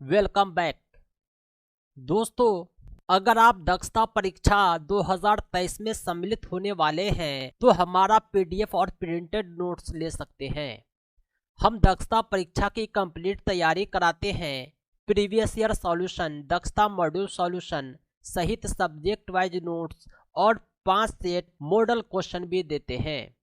Welcome back दोस्तों। अगर आप दक्षता परीक्षा 2023 में सम्मिलित होने वाले हैं तो हमारा पीडीएफ और प्रिंटेड नोट्स ले सकते हैं। हम दक्षता परीक्षा की कंप्लीट तैयारी कराते हैं। प्रीवियस ईयर सॉल्यूशन, दक्षता मॉड्यूल सॉल्यूशन सहित सब्जेक्ट वाइज नोट्स और 5 सेट मॉडल क्वेश्चन भी देते हैं।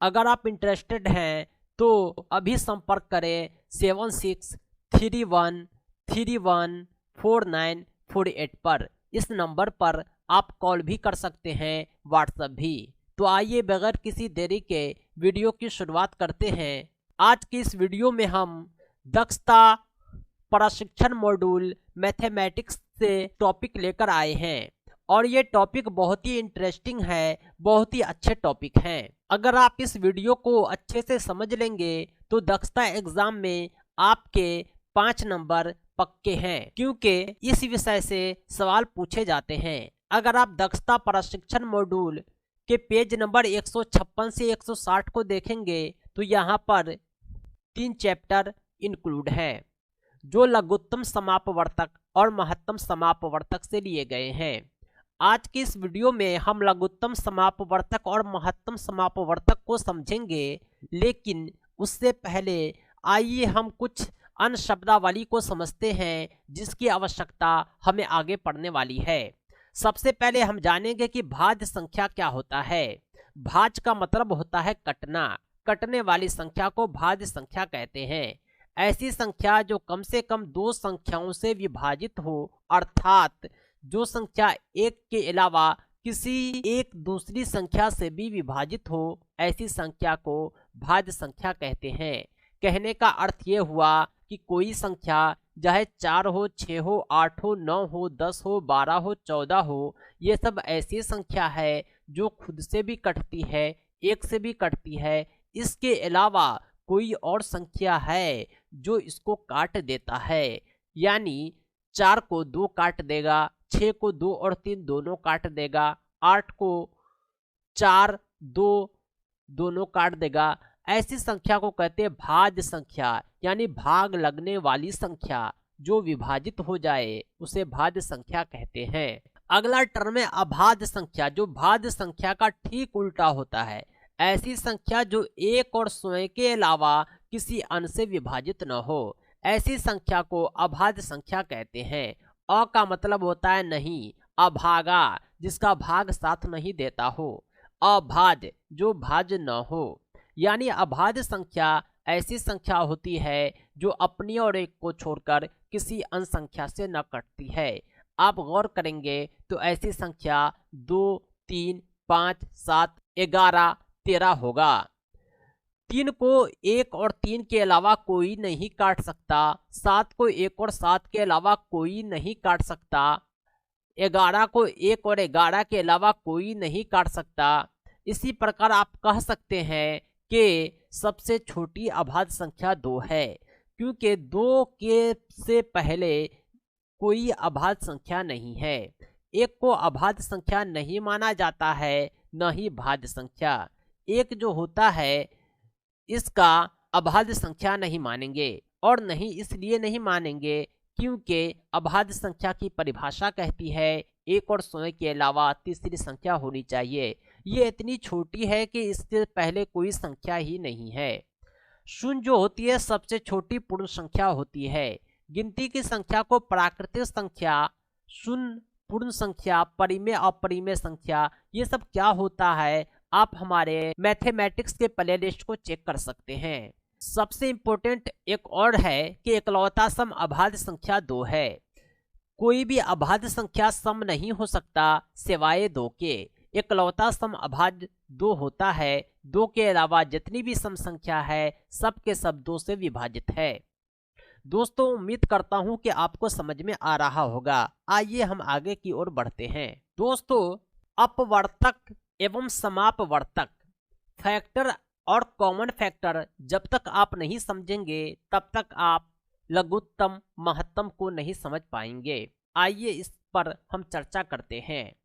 अगर आप इंटरेस्टेड हैं तो अभी संपर्क करें 7631314948 पर। इस नंबर पर आप कॉल भी कर सकते हैं, व्हाट्सएप भी। तो आइए बगैर किसी देरी के वीडियो की शुरुआत करते हैं। आज की इस वीडियो में हम दक्षता प्रशिक्षण मॉड्यूल मैथमेटिक्स से टॉपिक लेकर आए हैं और ये टॉपिक बहुत ही इंटरेस्टिंग है, बहुत ही अच्छे टॉपिक हैं। अगर आप इस वीडियो को अच्छे से समझ लेंगे तो दक्षता एग्जाम में आपके 5 नंबर पक्के हैं, क्योंकि इस विषय से सवाल पूछे जाते हैं। अगर आप दक्षता प्रशिक्षण मॉड्यूल के पेज नंबर 156 से 160 को देखेंगे तो यहाँ पर 3 चैप्टर इंक्लूड हैं जो लघुत्तम समापवर्तक और महत्तम समापवर्तक से लिए गए हैं। आज की इस वीडियो में हम लघुत्तम समापवर्तक और महत्तम समापवर्तक को समझेंगे, लेकिन उससे पहले आइए हम कुछ अन्य शब्दावली को समझते हैं जिसकी आवश्यकता हमें आगे पढ़ने वाली है। सबसे पहले हम जानेंगे कि भाज्य संख्या क्या होता है। भाज्य का मतलब होता है कटना। कटने वाली संख्या को भाज्य संख्या कहते हैं। ऐसी संख्या जो कम से कम 2 संख्याओं से विभाजित हो, अर्थात जो संख्या एक के अलावा किसी एक दूसरी संख्या से भी विभाजित हो, ऐसी संख्या को भाज्य संख्या कहते हैं। कहने का अर्थ ये हुआ कि कोई संख्या चाहे 4 हो, 6 हो, 8 हो, 9 हो, 10 हो, 12 हो, 14 हो, ये सब ऐसी संख्या है जो खुद से भी कटती है, एक से भी कटती है। इसके अलावा कोई और संख्या है जो इसको काट देता है, यानी 4 को 2 काट देगा, 6 को 2 और 3 दोनों काट देगा, 8 को 4 2 दोनों काट देगा। ऐसी संख्या को कहते हैं भाज्य संख्या, यानी भाग लगने वाली संख्या। जो विभाजित हो जाए उसे भाज्य संख्या कहते हैं। अगला टर्म है अभाज्य संख्या, जो भाज्य संख्या का ठीक उल्टा होता है। ऐसी संख्या जो एक और स्वयं के अलावा किसी अन्य से विभाजित न हो, ऐसी संख्या को अभाज्य संख्या कहते हैं। अ का मतलब होता है नहीं, अभागा जिसका भाग साथ नहीं देता हो। अभाज्य जो भाज्य न हो, यानी अभाज्य संख्या ऐसी संख्या होती है जो अपनी और एक को छोड़कर किसी अन्य संख्या से न कटती है। आप गौर करेंगे तो ऐसी संख्या 2 3 5 7 11 13 होगा। 3 को 1 और 3 के अलावा कोई नहीं काट सकता, 7 को 1 और 7 के अलावा कोई नहीं काट सकता, 11 को 1 और 11 के अलावा कोई नहीं काट सकता। इसी प्रकार आप कह सकते हैं कि सबसे छोटी अभाज्य संख्या 2 है, क्योंकि 2 के से पहले कोई अभाज्य संख्या नहीं है। 1 को अभाज्य संख्या नहीं माना जाता है, न ही भाज्य संख्या। 1 जो होता है इसका अभाज्य संख्या नहीं मानेंगे, और नहीं इसलिए नहीं मानेंगे क्योंकि अभाज्य संख्या की परिभाषा कहती है 1 और स्वयं के अलावा तीसरी संख्या होनी चाहिए। ये इतनी छोटी है कि इससे पहले कोई संख्या ही नहीं है। शून्य जो होती है सबसे छोटी पूर्ण संख्या होती है। गिनती की संख्या को प्राकृतिक संख्या, शून्य, पूर्ण संख्या, परिमेय, अपरिमेय संख्या, ये सब क्या होता है आप हमारे मैथमेटिक्स के प्लेलिस्ट को चेक कर सकते हैं। सबसे इंपॉर्टेंट एक और है कि इकलौता सम अभाज्य संख्या 2 है। कोई भी अभाज्य संख्या सम नहीं हो सकता सिवाय 2 के। इकलौता सम अभाज्य 2 होता है। 2 के अलावा जितनी भी सम संख्या है सब के सब 2 से विभाजित है। दोस्तों उम्मीद करता हूं कि आपको समझ में आ रहा होगा। आइए हम आगे की ओर बढ़ते हैं। दोस्तों अपवर्तक एवं समापवर्तक, फैक्टर और कॉमन फैक्टर जब तक आप नहीं समझेंगे तब तक आप लघुत्तम महत्तम को नहीं समझ पाएंगे। आइए इस पर हम चर्चा करते हैं।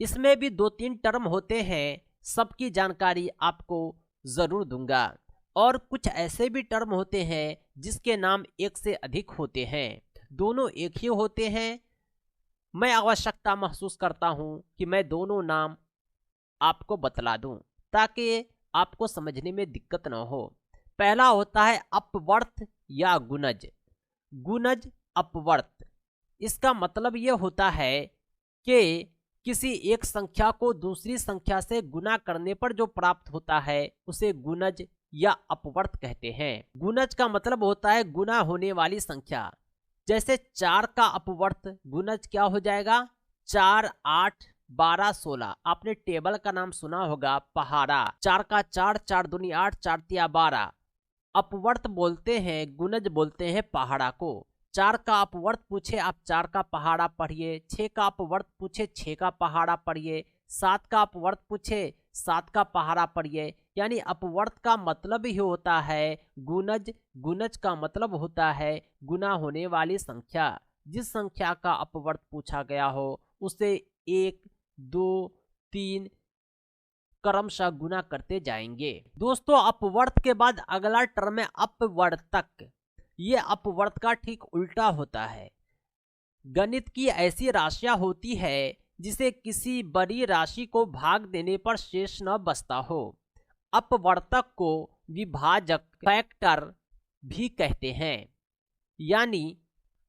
इसमें भी 2-3 टर्म होते हैं, सबकी जानकारी आपको जरूर दूंगा। और कुछ ऐसे भी टर्म होते हैं जिसके नाम एक से अधिक होते हैं। दोनों एक ही होते हैं। मैं आवश्यकता महसूस करता हूं कि मैं दोनों नाम आपको बतला दूं ताकि आपको समझने में दिक्कत न हो। पहला होता है अपवर्त या गुणज। गुणज अपवर्त, इसका मतलब ये होता है कि किसी एक संख्या को दूसरी संख्या से गुना करने पर जो प्राप्त होता है उसे गुणज या अपवर्त कहते हैं। गुणज का मतलब होता है गुना होने वाली संख्या। जैसे 4 का अपवर्त गुणज क्या हो जाएगा? 4, 8, 12, 16। आपने टेबल का नाम सुना होगा पहाड़ा। 4 का 4, 4 दूनी 8, 4 तिया 12। अपवर्त बोलते हैं, गुणज बोलते हैं पहाड़ा को। 4 का अपवर्त पूछे आप 4 का पहाड़ा पढ़िए। 6 का अपवर्त पूछे 6 का पहाड़ा पढ़िए। 7 का अपवर्त पूछे 7 का पहाड़ा पढ़िए। यानी अपवर्त का मतलब ही होता है गुणज। गुणज का मतलब होता है गुना होने वाली संख्या। जिस संख्या का अपवर्त पूछा गया हो उसे 1, 2, 3 क्रमशः गुना करते जाएंगे। दोस्तों, अपवर्त के बाद अगला टर्म है अपवर्तक। ये अपवर्त का ठीक उल्टा होता है। गणित की ऐसी राशियां होती है जिसे किसी बड़ी राशि को भाग देने पर शेष न बचता हो। अपवर्तक को विभाजक फैक्टर भी कहते हैं। यानी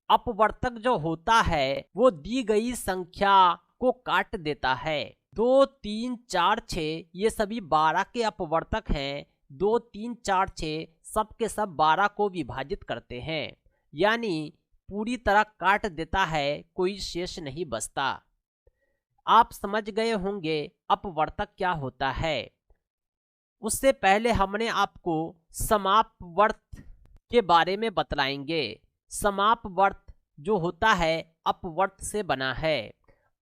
अपवर्तक जो होता है वो दी गई संख्या को काट देता है। 2, 3, 4, 6 ये सभी 12 के अपवर्तक हैं। 2, 3, 4, 6 सब के सब 12 को विभाजित करते हैं। यानी पूरी तरह काट देता है, कोई शेष नहीं बचता। आप समझ गए होंगे अपवर्तक क्या होता है। उससे पहले हमने आपको समापवर्त के बारे में बतलाएंगे। समापवर्त जो होता है अपवर्त से बना है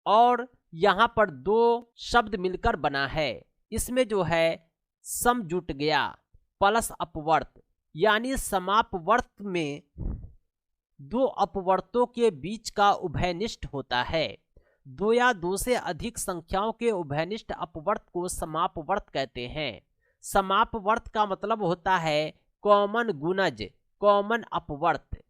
और यहाँ पर 2 शब्द मिलकर बना है। इसमें जो है सम जुट गया प्लस अपवर्त। यानी समापवर्त में 2 अपवर्तों के बीच का उभयनिष्ठ होता है। 2 या 2 से अधिक संख्याओं के उभयनिष्ठ अपवर्त को समापवर्त कहते हैं। समापवर्त का मतलब होता है कॉमन गुणज, कॉमन अपवर्त।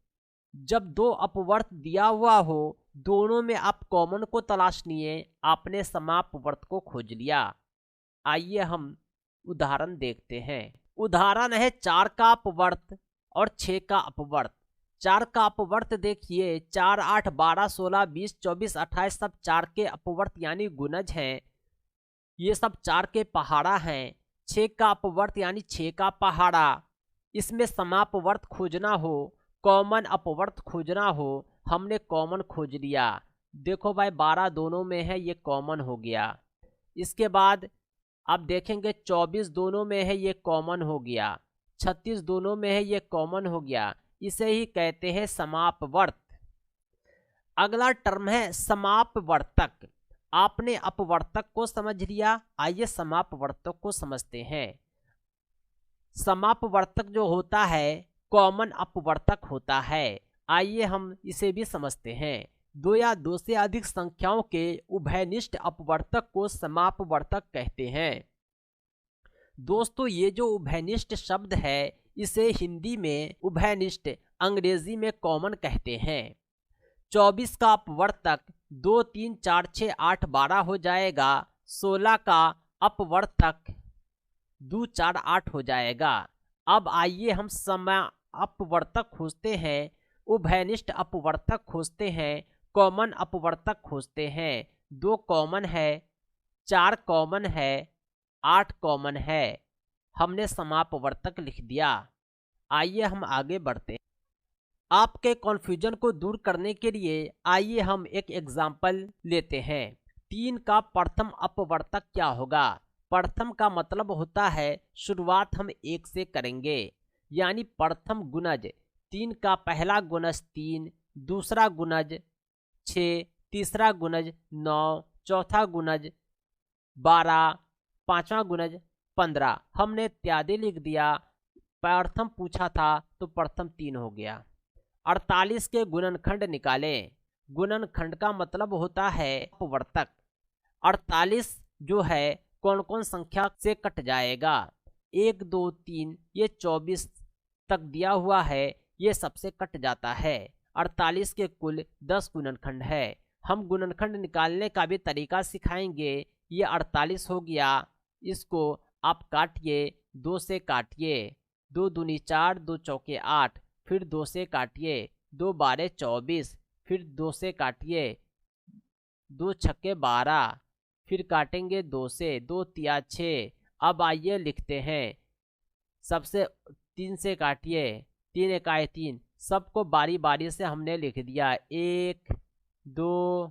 जब 2 अपवर्त दिया हुआ हो, दोनों में आप कॉमन को तलाशनिए, आपने समापवर्त को खोज लिया। आइए हम उदाहरण देखते हैं। उदाहरण है 4 का अपवर्त और 6 का अपवर्त। 4 का अपवर्त देखिए, 4, 8, 12, 16, 20, 24, 28 सब 4 के अपवर्त यानी गुणज हैं। ये सब 4 के पहाड़ा हैं। 6 का अपवर्त यानी 6 का पहाड़ा। इसमें समापवर्त खोजना हो, कॉमन अपवर्त खोजना हो, हमने कॉमन खोज लिया। देखो भाई 12 दोनों में है, ये कॉमन हो गया। इसके बाद आप देखेंगे 24 दोनों में है, ये कॉमन हो गया। 36 दोनों में है, ये कॉमन हो गया। इसे ही कहते हैं समापवर्त। अगला टर्म है समापवर्तक। आपने अपवर्तक को समझ लिया, आइए समापवर्तक को समझते हैं। समापवर्तक जो होता है कॉमन अपवर्तक होता है। आइए हम इसे भी समझते हैं। 2 या 2 से अधिक संख्याओं के उभयनिष्ठ अपवर्तक को समापवर्तक कहते हैं। दोस्तों, ये जो उभयनिष्ठ शब्द है इसे हिंदी में उभयनिष्ठ, अंग्रेजी में कॉमन कहते हैं। 24 का अपवर्तक 2, 3, 4, 6, 8, 12 हो जाएगा। 16 का अपवर्तक 2, 4, 8 हो जाएगा। अब आइए हम अपवर्तक खोजते हैं, उभयनिष्ठ अपवर्तक खोजते हैं, कॉमन अपवर्तक खोजते हैं। 2 कॉमन है, 4 कॉमन है, 8 कॉमन है। हमने समापवर्तक लिख दिया। आइए हम आगे बढ़ते हैं। आपके कॉन्फ्यूजन को दूर करने के लिए आइए हम एक एग्जाम्पल लेते हैं। 3 का प्रथम अपवर्तक क्या होगा? प्रथम का मतलब होता है शुरुआत हम 1 से करेंगे, यानी प्रथम गुणज। 3 का पहला गुणज 3, दूसरा गुणज 6, तीसरा गुणज 9, चौथा गुणज 12, पांचवा गुणज 15। हमने इत्यादि लिख दिया। प्रथम पूछा था तो प्रथम 3 हो गया। 48 के गुणनखंड निकालें। गुणनखंड का मतलब होता है अपवर्तक। 48 जो है कौन कौन संख्या से कट जाएगा? 1, 2, 3 ये 24 तक दिया हुआ है, ये सबसे कट जाता है। 48 के कुल 10 गुणनखंड है। हम गुणनखंड निकालने का भी तरीका सिखाएंगे। ये 48 हो गया, इसको आप काटिए, 2 से काटिए, 2 दूनी 4, 2 चौके 8, फिर 2 से काटिए, 2 12 24, फिर 2 से काटिए, 2 छक्के 12, फिर काटेंगे 2 से, 2 तिया 6। अब आइए लिखते हैं, सबसे 3 से काटिए, 3 एकाए 3, सबको बारी बारी से हमने लिख दिया। 1 2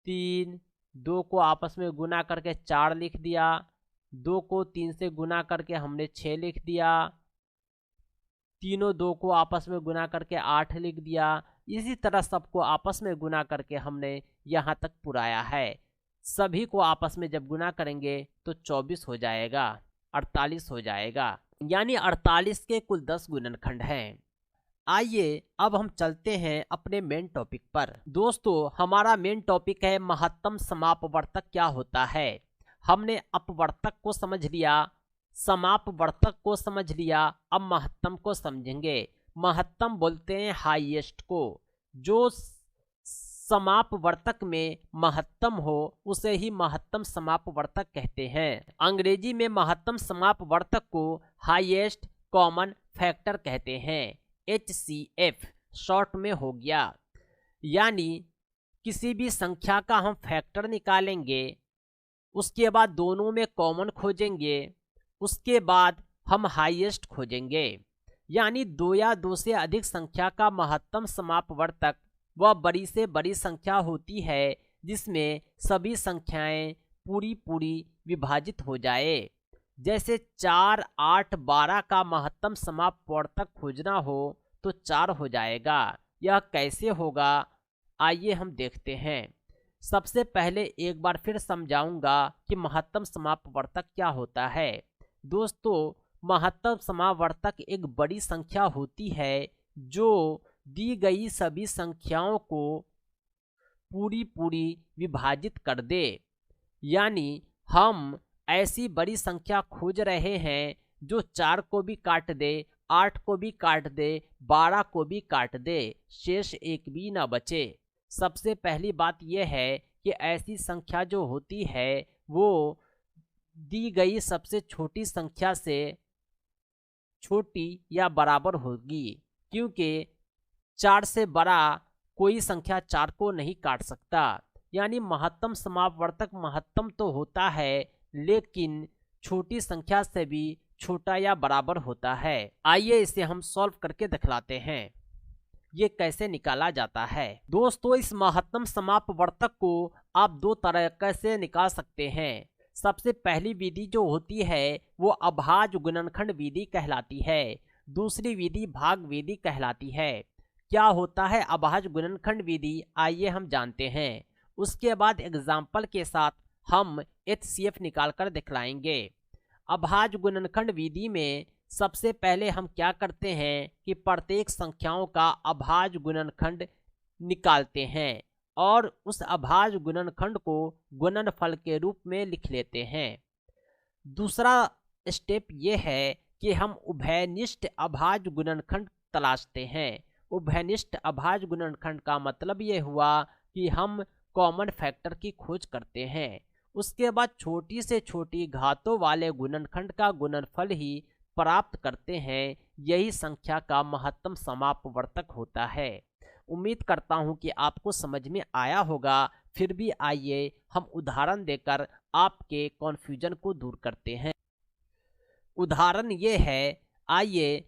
3, 2 को आपस में गुना करके 4 लिख दिया, 2 को 3 से गुना करके हमने 6 लिख दिया, तीनों 2 को आपस में गुना करके 8 लिख दिया। इसी तरह सबको आपस में गुना करके हमने यहाँ तक पुराया है। सभी को आपस में जब गुना करेंगे तो 24 हो जाएगा, 48 हो जाएगा, यानी 48 के कुल 10 गुणनखंड हैं। आइए अब हम चलते हैं अपने मेन टॉपिक पर। दोस्तों, हमारा मेन टॉपिक है महत्तम समापवर्तक क्या होता है। हमने अपवर्तक को समझ लिया, समापवर्तक को समझ लिया, अब महत्तम को समझेंगे। महत्तम बोलते हैं हाईएस्ट को। जो समापवर्तक में महत्तम हो उसे ही महत्तम समापवर्तक कहते हैं। अंग्रेजी में महत्तम समापवर्तक को हाईएस्ट कॉमन फैक्टर कहते हैं, HCF शॉर्ट में हो गया। यानी किसी भी संख्या का हम फैक्टर निकालेंगे, उसके बाद दोनों में कॉमन खोजेंगे, उसके बाद हम हाईएस्ट खोजेंगे। यानी 2 या 2 से अधिक संख्या का महत्तम समापवर्तक वह बड़ी से बड़ी संख्या होती है जिसमें सभी संख्याएं पूरी विभाजित हो जाए। जैसे 4, 8, 12 का महत्तम समापवर्तक खोजना हो तो 4 हो जाएगा। यह कैसे होगा, आइए हम देखते हैं। सबसे पहले एक बार फिर समझाऊंगा कि महत्तम समापवर्तक क्या होता है। दोस्तों, महत्तम समापवर्तक एक बड़ी संख्या होती है जो दी गई सभी संख्याओं को पूरी विभाजित कर दे। यानी हम ऐसी बड़ी संख्या खोज रहे हैं जो 4 को भी काट दे, 8 को भी काट दे, 12 को भी काट दे, शेष एक भी न बचे। सबसे पहली बात यह है कि ऐसी संख्या जो होती है वो दी गई सबसे छोटी संख्या से छोटी या बराबर होगी, क्योंकि 4 से बड़ा कोई संख्या 4 को नहीं काट सकता। यानी महत्तम समापवर्तक महत्तम तो होता है लेकिन छोटी संख्या से भी छोटा या बराबर होता है। आइए इसे हम सॉल्व करके दिखलाते हैं, ये कैसे निकाला जाता है। दोस्तों, इस महत्तम समापवर्तक को आप 2 तरह से निकाल सकते हैं। सबसे पहली विधि जो होती है वो अभाज्य गुणनखंड विधि कहलाती है, दूसरी विधि भाग विधि कहलाती है। क्या होता है अभाज्य गुणनखंड विधि, आइए हम जानते हैं। उसके बाद एग्जाम्पल के साथ हम HCF निकाल कर दिखलाएंगे। अभाज्य गुणनखंड विधि में सबसे पहले हम क्या करते हैं कि प्रत्येक संख्याओं का अभाज्य गुणनखंड निकालते हैं और उस अभाज्य गुणनखंड को गुणनफल के रूप में लिख लेते हैं। दूसरा स्टेप ये है कि हम उभयनिष्ठ अभाज्य गुणनखंड तलाशते हैं। उभयनिष्ठ अभाज्य गुणनखंड का मतलब ये हुआ कि हम कॉमन फैक्टर की खोज करते हैं। उसके बाद छोटी से छोटी घातों वाले गुणनखंड का गुणनफल ही प्राप्त करते हैं। यही संख्या का महत्तम समापवर्तक होता है। उम्मीद करता हूं कि आपको समझ में आया होगा। फिर भी आइए हम उदाहरण देकर आपके कॉन्फ्यूजन को दूर करते हैं। उदाहरण ये है, आइए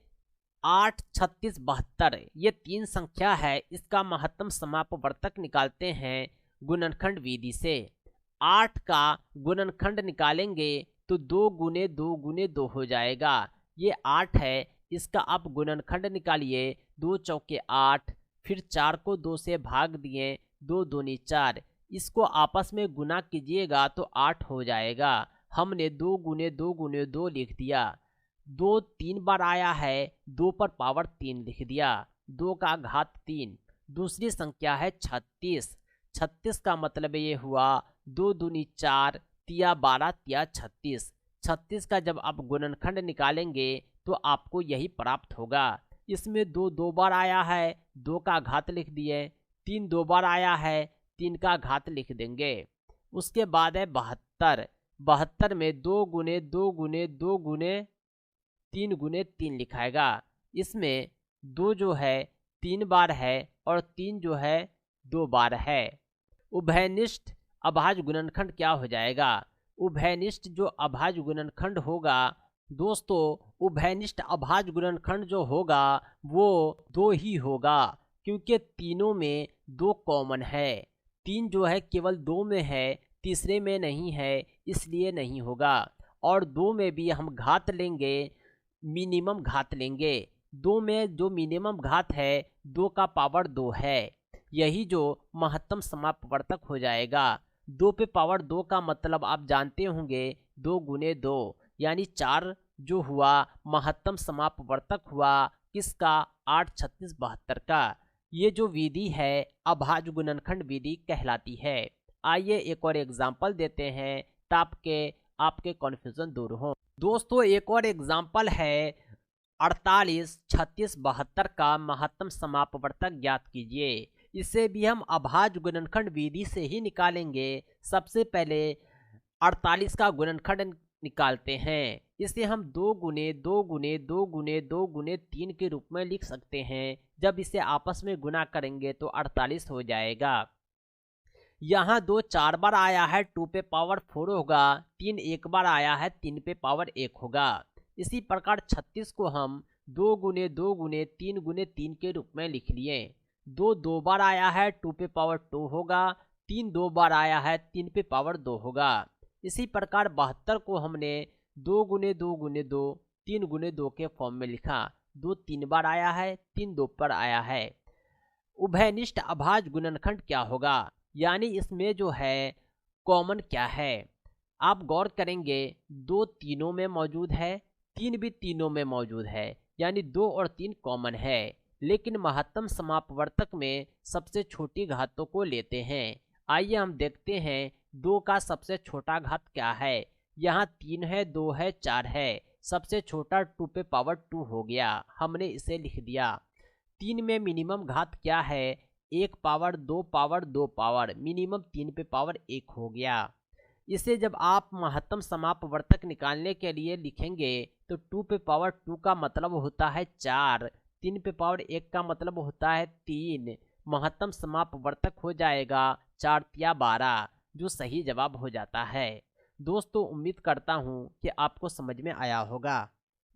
8, 36, 72 ये 3 संख्या है, इसका महत्तम समापवर्तक निकालते हैं गुणनखंड विधि से। 8 का गुणनखंड निकालेंगे तो 2 गुने 2 गुने 2 हो जाएगा। ये 8 है, इसका आप गुणनखंड निकालिए, 2 चौके 8, फिर 4 को 2 से भाग दिए, 2 दूनी 4, इसको आपस में गुना कीजिएगा तो 8 हो जाएगा। हमने 2 गुने 2 गुने 2 लिख दिया। 2 3 बार आया है, 2 पर पावर 3 लिख दिया, 2 का घात 3। दूसरी संख्या है 36। 36 का मतलब ये हुआ 2 दूनी 4, तिया 12, तिया 36। 36 का जब आप गुणनखंड निकालेंगे तो आपको यही प्राप्त होगा। इसमें 2 2 बार आया है, 2 का घात लिख दिए। 3 2 बार आया है, 3 का घात लिख देंगे। उसके बाद है 72। 72 में 2 गुने 2 गुने 2 गुने 3 गुने 3 लिखाएगा। इसमें 2 जो है 3 बार है और 3 जो है 2 बार है। उभयनिष्ठ अभाज्य गुणनखंड क्या हो जाएगा? उभयनिष्ठ जो अभाज्य गुणनखंड होगा दोस्तों, उभयनिष्ठ अभाज्य गुणनखंड जो होगा वो 2 ही होगा, क्योंकि तीनों में 2 कॉमन है। 3 जो है केवल 2 में है, तीसरे में नहीं है, इसलिए नहीं होगा। और 2 में भी हम घात लेंगे, मिनिमम घात लेंगे। 2 में जो मिनिमम घात है 2 का पावर 2 है, यही जो महत्तम समापवर्तक हो जाएगा। 2 पे पावर 2 का मतलब आप जानते होंगे 2 गुने 2 यानी 4 जो हुआ महत्तम समापवर्तक हुआ किसका? 8 36 72 का। ये जो विधि है अभाज्य गुणनखंड विधि कहलाती है। आइए एक और एग्जाम्पल देते हैं ताकि आपके कन्फ्यूजन दूर हो। दोस्तों एक और एग्जाम्पल है 48 36 72 का महत्तम समापवर्तक ज्ञात कीजिए। इसे भी हम अभाज्य गुणनखंड विधि से ही निकालेंगे। सबसे पहले 48 का गुणनखंड निकालते हैं। इसे हम 2 गुने 2 गुने 2 गुने 2 गुने 3 के रूप में लिख सकते हैं। जब इसे आपस में गुना करेंगे तो 48 हो जाएगा। यहाँ 2 4 बार आया है, 2 पे पावर 4 होगा। 3 1 बार आया है, 3 पे पावर 1 होगा। इसी प्रकार 36 को हम 2 गुने 2 गुने 3 गुने 3 के रूप में लिख लिए। 2 2 बार आया है, 2 पे पावर 2 होगा। 3 2 बार आया है, 3 पे पावर 2 होगा। इसी प्रकार 72 को हमने 2 गुने 2 गुने 2 3 गुने 2 के फॉर्म में लिखा। 2 3 बार आया है, 3 2 पर आया है। उभयनिष्ठ अभाज्य गुणनखंड क्या होगा, यानी इसमें जो है कॉमन क्या है? आप गौर करेंगे 2 तीनों में मौजूद है, 3 भी तीनों में मौजूद है, यानी 2 और 3 कॉमन है। लेकिन महत्तम समापवर्तक में सबसे छोटी घातों को लेते हैं। आइए हम देखते हैं 2 का सबसे छोटा घात क्या है। यहाँ 3 है, 2 है, 4 है। सबसे छोटा 2 पे पावर 2 हो गया, हमने इसे लिख दिया। 3 में मिनिमम घात क्या है? 1 पावर 2 पावर 2 पावर, मिनिमम 3 पे पावर 1 हो गया। इसे जब आप महत्तम समापवर्तक निकालने के लिए लिखेंगे तो 2 पे पावर 2 का मतलब होता है 4, 3 पे पावर 1 का मतलब होता है 3। महत्तम समापवर्तक हो जाएगा 4 तिया 12, जो सही जवाब हो जाता है। दोस्तों उम्मीद करता हूँ कि आपको समझ में आया होगा।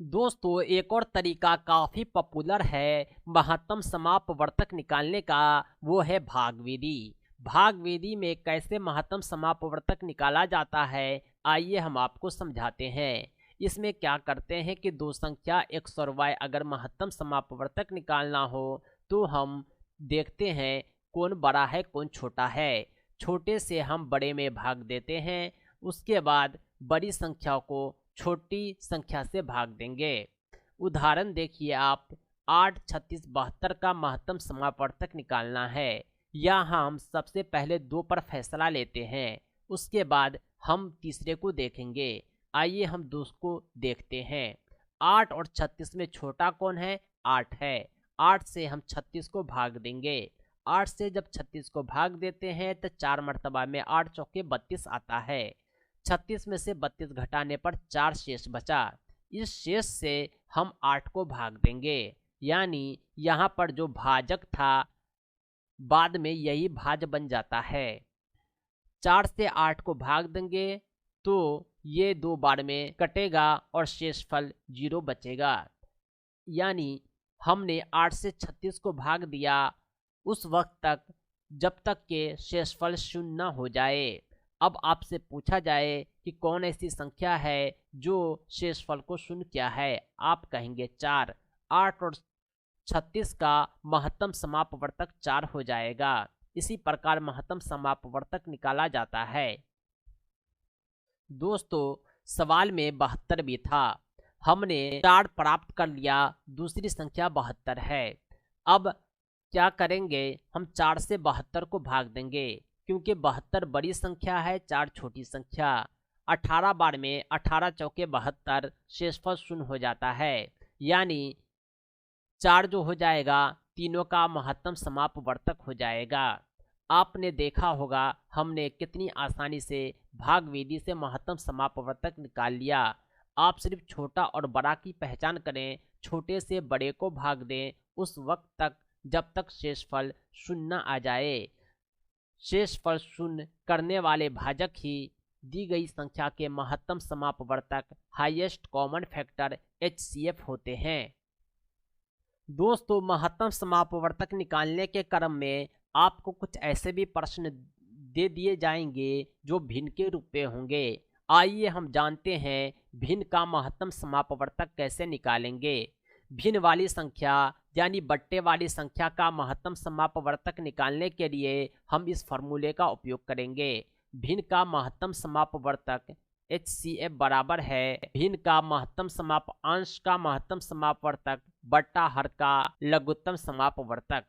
दोस्तों एक और तरीका काफ़ी पॉपुलर है महत्तम समापवर्तक निकालने का, वो है भाग विधि। भाग विधि में कैसे महत्तम समापवर्तक निकाला जाता है आइए हम आपको समझाते हैं। इसमें क्या करते हैं कि दो संख्या x और y अगर महत्तम समापवर्तक निकालना हो तो हम देखते हैं कौन बड़ा है कौन छोटा है। छोटे से हम बड़े में भाग देते हैं, उसके बाद बड़ी संख्या को छोटी संख्या से भाग देंगे। उदाहरण देखिए आप 8 36 72 का महत्तम समापवर्तक निकालना है। यहाँ हम सबसे पहले 2 पर फैसला लेते हैं, उसके बाद हम तीसरे को देखेंगे। आइए हम 2 को देखते हैं। 8 और 36 में छोटा कौन है? 8 है। 8 से हम 36 को भाग देंगे। 8 से जब 36 को भाग देते हैं तो 4 मरतबा में 8 चौके 32 आता है। 36 में से 32 घटाने पर 4 शेष बचा। इस शेष से हम 8 को भाग देंगे, यानी यहाँ पर जो भाजक था बाद में यही भाज्य बन जाता है। 4 से 8 को भाग देंगे तो ये 2 बार में कटेगा और शेषफल 0 बचेगा। यानी हमने 8 से 36 को भाग दिया उस वक्त तक जब तक के शेषफल 0 हो जाए। अब आपसे पूछा जाए कि कौन ऐसी संख्या है जो शेषफल को 0 किया है, आप कहेंगे 4। 8 और 36 का महत्तम समापवर्तक 4 हो जाएगा। इसी प्रकार महत्तम समापवर्तक निकाला जाता है। दोस्तों सवाल में 72 भी था, हमने 4 प्राप्त कर लिया, दूसरी संख्या 72 है। अब क्या करेंगे, हम 4 से 72 को भाग देंगे, क्योंकि 72 बड़ी संख्या है, 4 छोटी संख्या। 18 बार में 18 चौके 72, शेषफल 0 हो जाता है। यानी 4 जो हो जाएगा तीनों का महत्तम समापवर्तक हो जाएगा। आपने देखा होगा हमने कितनी आसानी से भाग विधि से महत्तम समापवर्तक निकाल लिया। आप सिर्फ छोटा और बड़ा की पहचान करें, छोटे से बड़े को भाग दें उस वक्त तक जब तक शेषफल शून्य आ जाए। शेषफल शून्य करने वाले भाजक ही दी गई संख्या के महत्तम समापवर्तक हाईएस्ट कॉमन फैक्टर HCF होते हैं। दोस्तों, महत्तम समापवर्तक निकालने के क्रम में आपको कुछ ऐसे भी प्रश्न दे दिए जाएंगे जो भिन्न के रूप में होंगे। आइए हम जानते हैं भिन्न का महत्तम समापवर्तक कैसे निकालेंगे। भिन्न वाली संख्या यानी बट्टे वाली संख्या का महत्तम समापवर्तक निकालने के लिए हम इस फॉर्मूले का उपयोग करेंगे। भिन्न का महत्तम समापवर्तक HCF बराबर है भिन्न का महत्तम अंश का महत्तम समापवर्तक बट्टा हर का लघुत्तम समापवर्तक।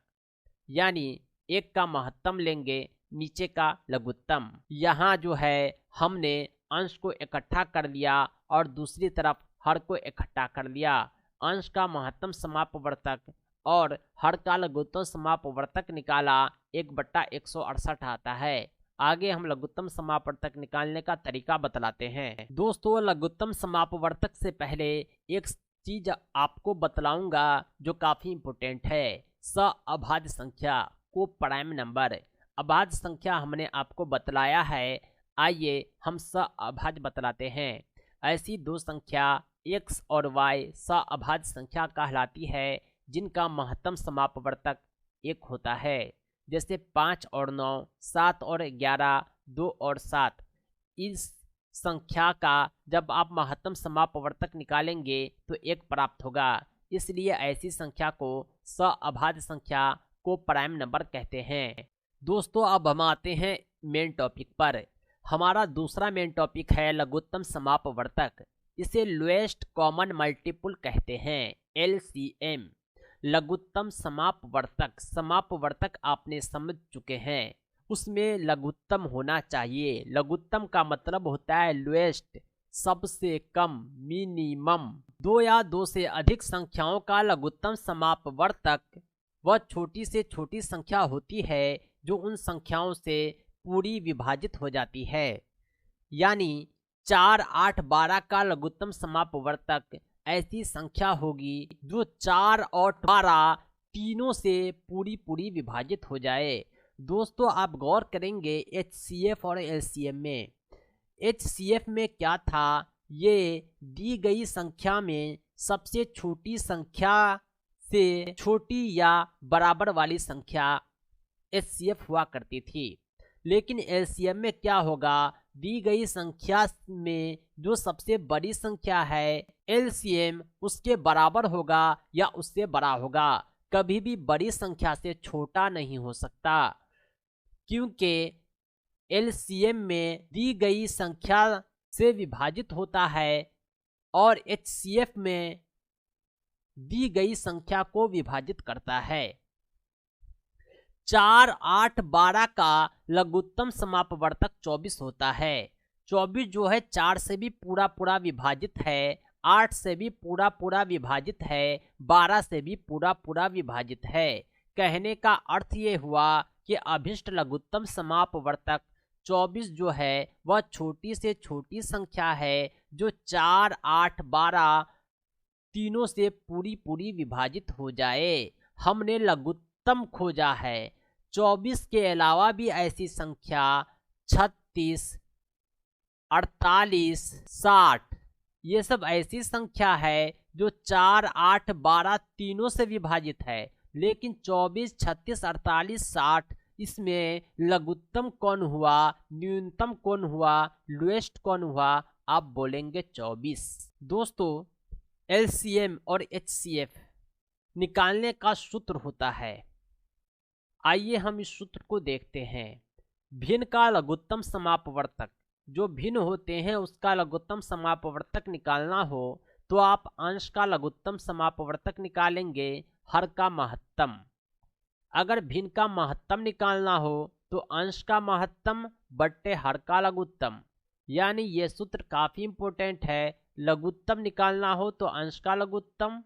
यानी एक का महत्तम लेंगे, नीचे का लघुत्तम। यहाँ जो है हमने अंश को इकट्ठा कर लिया और दूसरी तरफ हर को इकट्ठा कर लिया। अंश का महत्तम समापवर्तक और हर का लघुत्तम समापवर्तक निकाला, 1/168 आता है। आगे हम लघुत्तम समापवर्तक निकालने का तरीका बतलाते हैं। दोस्तों, लघुत्तम समापवर्तक से पहले एक चीज आपको बतलाऊंगा जो काफी इंपोर्टेंट है। अभाज्य संख्या को प्राइम नंबर। अभाज्य संख्या हमने आपको बतलाया है, आइए हम अभाज्य बतलाते हैं। ऐसी दो संख्या x और y अभाज्य संख्या कहलाती है जिनका महत्तम समापवर्तक 1 होता है। जैसे 5 और 9, 7 और 11, 2 और 7। इस संख्या का जब आप महत्तम समापवर्तक निकालेंगे तो 1 प्राप्त होगा, इसलिए ऐसी संख्या को अभाज्य संख्या को प्राइम नंबर कहते हैं। दोस्तों, अब हम आते हैं मेन टॉपिक पर। हमारा दूसरा मेन टॉपिक है लघुत्तम समापवर्तक। इसे लोएस्ट कॉमन मल्टीपल कहते हैं, LCM। लघुत्तम समापवर्तक आपने समझ चुके हैं, उसमें लघुत्तम होना चाहिए। लघुत्तम का मतलब होता है लोएस्ट, सबसे कम, मिनिमम। 2 या 2 से अधिक संख्याओं का लघुत्तम समापवर्तक वह छोटी से छोटी संख्या होती है जो उन संख्याओं से पूरी विभाजित हो जाती है। यानी 4, 8, 12 का लघुत्तम समापवर्तक ऐसी संख्या होगी जो 4 और 12 तीनों से पूरी विभाजित हो जाए। दोस्तों, आप गौर करेंगे HCF और LCM में। HCF में क्या था, ये दी गई संख्या में सबसे छोटी संख्या से छोटी या बराबर वाली संख्या HCF हुआ करती थी। लेकिन LCM में क्या होगा, दी गई संख्या में जो सबसे बड़ी संख्या है LCM उसके बराबर होगा या उससे बड़ा होगा, कभी भी बड़ी संख्या से छोटा नहीं हो सकता, क्योंकि LCM में दी गई संख्या से विभाजित होता है और HCF में दी गई संख्या को विभाजित करता है। 4, 8, 12 का लघुत्तम समापवर्तक 24 होता है। 24 जो है 4 से भी पूरा विभाजित है, 8 से भी पूरा विभाजित है, 12 से भी पूरा विभाजित है। कहने का अर्थ ये हुआ कि अभिष्ट लघुत्तम समापवर्तक 24 जो है वह छोटी से छोटी संख्या है जो 4, 8, 12 तीनों से पूरी विभाजित हो जाए। हमने लघुत्तम खोजा है। 24 के अलावा भी ऐसी संख्या 36, 48, 60 ये सब ऐसी संख्या है जो 4, 8, 12 तीनों से विभाजित है। लेकिन 24, 36, 48, 60 इसमें लघुत्तम कौन हुआ, न्यूनतम कौन हुआ, लोएस्ट कौन हुआ, आप बोलेंगे 24। दोस्तों, LCM और HCF निकालने का सूत्र होता है। आइए हम इस सूत्र को देखते हैं। भिन्न का लघुत्तम समापवर्तक, जो भिन्न होते हैं उसका लघुत्तम समापवर्तक निकालना हो तो आप अंश का लघुत्तम समापवर्तक निकालेंगे, हर का महत्तम। अगर भिन्न का महत्तम निकालना हो तो अंश का महत्तम बट्टे हर का लघुत्तम। यानी ये सूत्र काफी इंपॉर्टेंट है। लघुत्तम निकालना हो तो अंश का लघुत्तम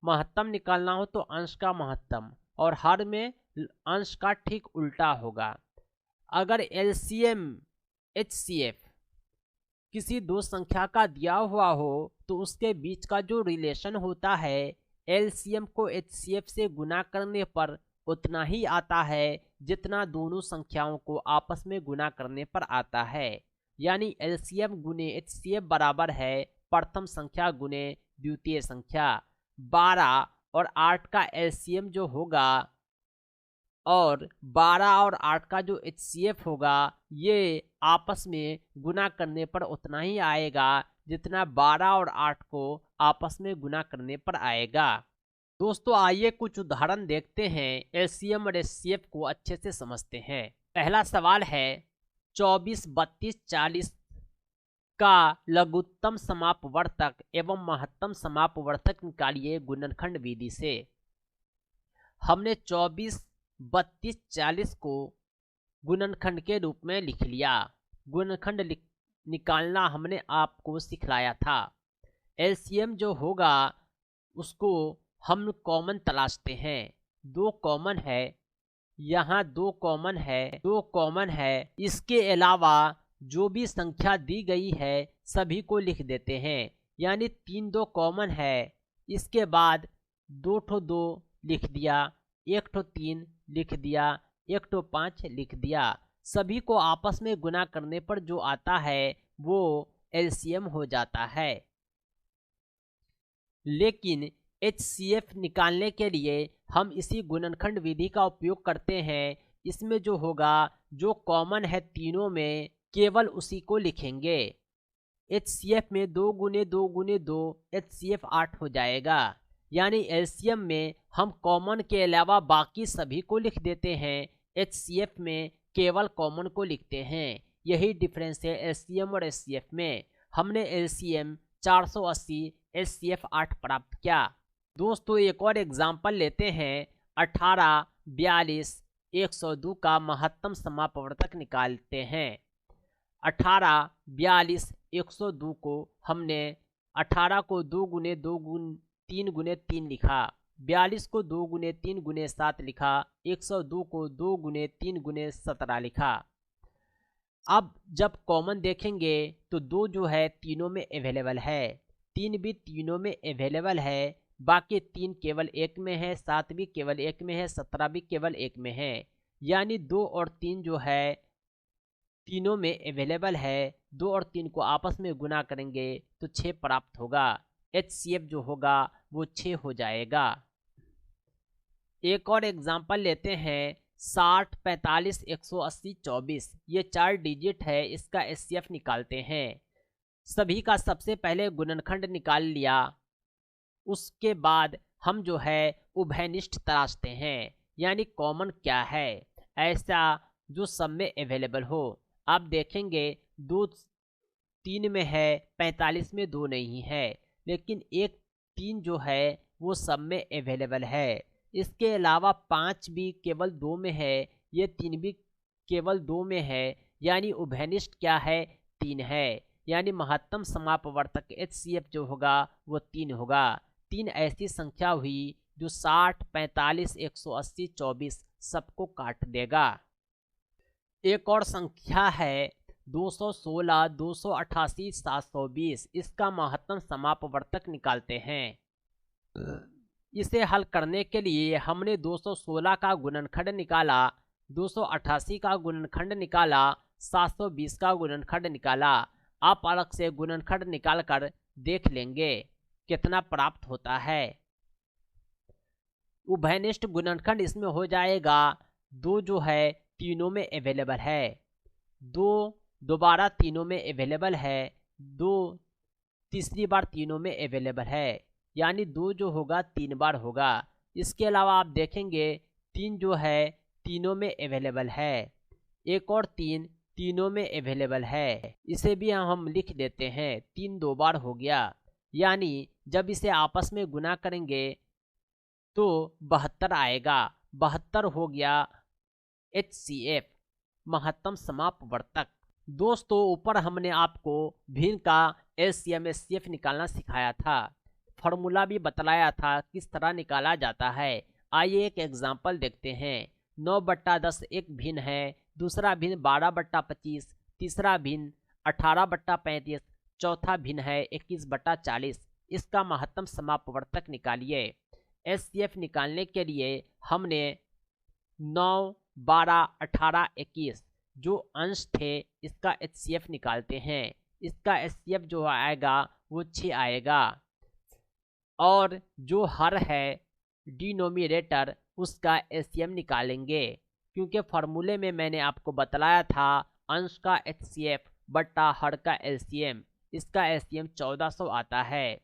महत्तम निकालना हो तो अंश का महत्तम, और हर में अंश का ठीक उल्टा होगा। अगर एलसीएम एचसीएफ किसी दो संख्या का दिया हुआ हो तो उसके बीच का जो रिलेशन होता है एलसीएम को एचसीएफ से गुना करने पर उतना ही आता है जितना दोनों संख्याओं को आपस में गुना करने पर आता है। यानी एलसीएम गुने एचसीएफ बराबर है प्रथम संख्या गुने द्वितीय संख्या। 12 और 8 का एलसीएम जो होगा और 12 और 8 का जो एचसीएफ होगा ये आपस में गुना करने पर उतना ही आएगा जितना 12 और 8 को आपस में गुना करने पर आएगा। दोस्तों आइए कुछ उदाहरण देखते हैं, एलसीएम और एचसीएफ को अच्छे से समझते हैं। पहला सवाल है 24, 32, 40 का लघुत्तम समापवर्तक एवं महत्तम समापवर्तक निकालिए गुणनखंड विधि से। हमने 24, 32, 40 को गुणनखंड के रूप में लिख लिया। गुणनखंड निकालना हमने आपको सिखलाया था। एलसीएम जो होगा उसको हम कॉमन तलाशते हैं। 2 कॉमन है, यहाँ 2 कॉमन है, 2 कॉमन है। इसके अलावा जो भी संख्या दी गई है सभी को लिख देते हैं। यानी 3 2 कॉमन है, इसके बाद 2 ठो 2 लिख दिया, 1 ठो 3 लिख दिया, 1 ठो 5 लिख दिया। सभी को आपस में गुना करने पर जो आता है वो एलसीएम हो जाता है। लेकिन एचसीएफ निकालने के लिए हम इसी गुणनखंड विधि का उपयोग करते हैं। इसमें जो होगा जो कॉमन है तीनों में केवल उसी को लिखेंगे। एचसीएफ में 2 गुने 2 गुने 2 एचसीएफ 8 हो जाएगा। यानी एलसीएम में हम कॉमन के अलावा बाकी सभी को लिख देते हैं, एचसीएफ में केवल कॉमन को लिखते हैं। यही डिफरेंस है एलसीएम और एचसीएफ में। हमने एलसीएम 480 एचसीएफ 8 प्राप्त किया। दोस्तों एक और एग्जाम्पल लेते हैं। 18, 42, 102 का महत्तम समापवर्तक निकालते हैं। 18, 42, 102 को हमने 18 को 2 गुने 2 3 गुने 3 लिखा, 42 को 2 गुने 3 गुने 7 लिखा, 102 को 2 गुने 3 गुने 17 लिखा। अब जब कॉमन देखेंगे तो 2 जो है तीनों में अवेलेबल है, 3 भी तीनों में अवेलेबल है, बाकी 3 केवल 1 में है, 7 भी केवल 1 में है, 17 भी केवल 1 में है। यानी 2 और 3 जो है तीनों में अवेलेबल है। 2 और 3 को आपस में गुना करेंगे तो 6 प्राप्त होगा। एचसीएफ जो होगा वो 6 हो जाएगा। एक और एग्जांपल लेते हैं। 60, 45, 180, 24 ये 4 डिजिट है, इसका एचसीएफ निकालते हैं। सभी का सबसे पहले गुणनखंड निकाल लिया, उसके बाद हम जो है उभयनिष्ठ तलाशते हैं। यानी कॉमन क्या है ऐसा जो सब में अवेलेबल हो। आप देखेंगे 2 3 में है, 45 में 2 नहीं है, लेकिन 1 3 जो है वो सब में अवेलेबल है। इसके अलावा 5 भी केवल 2 में है, ये 3 भी केवल 2 में है। यानी उभयनिष्ठ क्या है 3 है। यानी महत्तम समापवर्तक एचसीएफ जो होगा वो 3 होगा। 3 ऐसी संख्या हुई जो 60, 45, 180, 24 सबको काट देगा। एक और संख्या है 216, 288, 720 इसका महत्तम समापवर्तक निकालते हैं। इसे हल करने के लिए हमने 216 का गुणनखंड निकाला, 288 का गुणनखंड निकाला, 720 का गुणनखंड निकाला। आप अलग से गुणनखंड निकाल कर देख लेंगे कितना प्राप्त होता है। उभयनिष्ठ गुणनखंड इसमें हो जाएगा 2 जो है तीनों में अवेलेबल है, 2 दोबारा तीनों में अवेलेबल है, 2 तीसरी बार तीनों में अवेलेबल है। यानी 2 जो होगा 3 बार होगा। इसके अलावा आप देखेंगे 3 जो है तीनों में अवेलेबल है, 1 और 3 तीनों में अवेलेबल है। इसे भी हम लिख देते हैं, 3 2 बार हो गया। यानी जब इसे आपस में गुना करेंगे तो 72 आएगा। 72 हो गया एचसीएफ महत्तम समापवर्तक। दोस्तों ऊपर हमने आपको भिन्न का एलसीएम एचसीएफ निकालना सिखाया था। फॉर्मूला भी बतलाया था किस तरह निकाला जाता है। आइए एक एग्जाम्पल देखते हैं। 9/10 एक भिन्न है, दूसरा भिन्न 12/25, तीसरा भिन्न 18/35, चौथा भिन्न है 21/40। इसका महत्तम समापवर्तक निकालिए। एचसीएफ निकालने के लिए हमने 9, 12, 18, 21 जो अंश थे इसका एचसीएफ निकालते हैं। इसका एचसीएफ जो आएगा वो 6 आएगा, और जो हर है डिनोमिनेटर उसका एचसीएफ निकालेंगे, क्योंकि फार्मूले में मैंने आपको बतलाया था अंश का एचसीएफ बट्टा हर का एलसीएम। इसका एलसीएम 1400 आता है।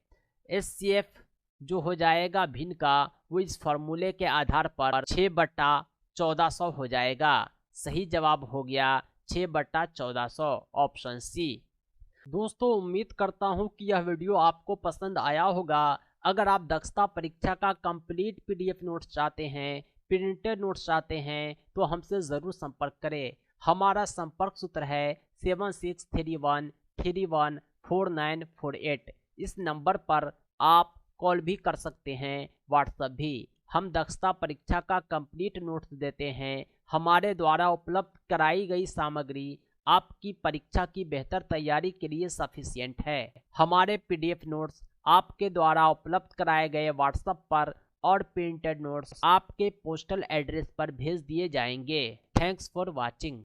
एचसीएफ जो हो जाएगा भिन्न का वो इस फार्मूले के आधार पर 6/1400 हो जाएगा। सही जवाब हो गया 6/1400, ऑप्शन सी। दोस्तों उम्मीद करता हूं कि यह वीडियो आपको पसंद आया होगा। अगर आप दक्षता परीक्षा का कंप्लीट पीडीएफ नोट्स चाहते हैं, प्रिंटेड नोट्स चाहते हैं तो हमसे ज़रूर संपर्क करें। हमारा संपर्क सूत्र है 7631314948। इस नंबर पर आप कॉल भी कर सकते हैं, व्हाट्सएप भी। हम दक्षता परीक्षा का कंप्लीट नोट्स देते हैं। हमारे द्वारा उपलब्ध कराई गई सामग्री आपकी परीक्षा की बेहतर तैयारी के लिए सफिशिएंट है। हमारे पीडीएफ नोट्स आपके द्वारा उपलब्ध कराए गए व्हाट्सएप पर और प्रिंटेड नोट्स आपके पोस्टल एड्रेस पर भेज दिए जाएंगे। Thanks for watching.